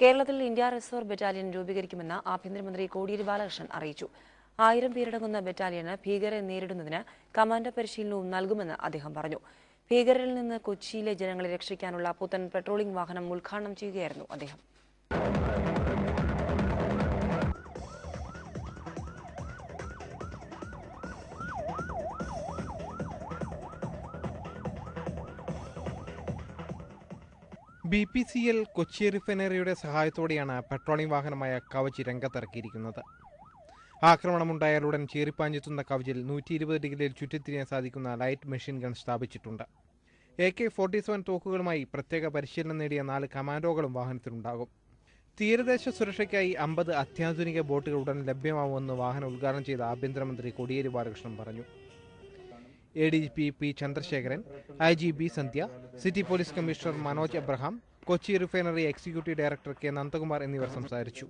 കേരളത്തിൽ India reserve battalion രൂപീകരിക്കുമെന്ന് ആഭ്യന്തരമന്ത്രി കോടിയേരി ബാലകൃഷ്ണൻ അറിയിച്ചു. 1000 പേരടങ്ങുന്ന ബറ്റാലിയന് ഭീകരരെ നേരിടുന്നതിന് കമാൻഡോ പരിശീലനവും നൽകുമെന്ന് അദ്ദേഹം പറഞ്ഞു. ഭീകരരിൽ നിന്ന് കൊച്ചിയിലെ ജനങ്ങളെ രക്ഷിക്കാനുള്ള പുത്തൻ പെട്രോളിംഗ് വാഹനം ഉദ്ഘാടനം ചെയ്യുകയായിരുന്നു അദ്ദേഹം. BPCL കൊച്ചി റിഫൈനറിയുടെ സഹായത്തോടെയാണ് പെട്രോളിംഗ് വാഹനമായ കവച് രംഗത്തിറക്കിയിരിക്കുന്നത്. ആക്രമണമുണ്ടായാലുടൻ ചീറിപ്പാഞ്ഞെത്തുന്ന കവചിൽ 120 ഡിഗ്രിയിൽ ചുറ്റിത്തിരിയാൻ സാധിക്കുന്ന ലൈറ്റ് മെഷീൻ ഗൺ സ്ഥാപിച്ചിട്ടുണ്ട്. AK-47 തോക്കുകളുമായി പ്രത്യേക പരിശീലനം നേടിയ 4 കമാൻഡോകളും വാഹനത്തിലുണ്ടാകും. തീരദേശ സുരക്ഷയ്ക്കായി 50 അത്യാധുനിക ബോട്ടുകൾ ഉടൻ ലഭ്യമാവുമെന്ന് വാഹനം ഉദ്ഘാടനം ചെയ്ത ആഭ്യന്തരമന്ത്രി കോടിയേരി ബാലകൃഷ്ണൻ പറഞ്ഞു. ADGP P. Chandrasekharan, IGB Sandhya, city police commissioner Manoj Abraham, Kochi refinery executive director K. Nandakumar എന്നിവർ സംസാരിച്ചു.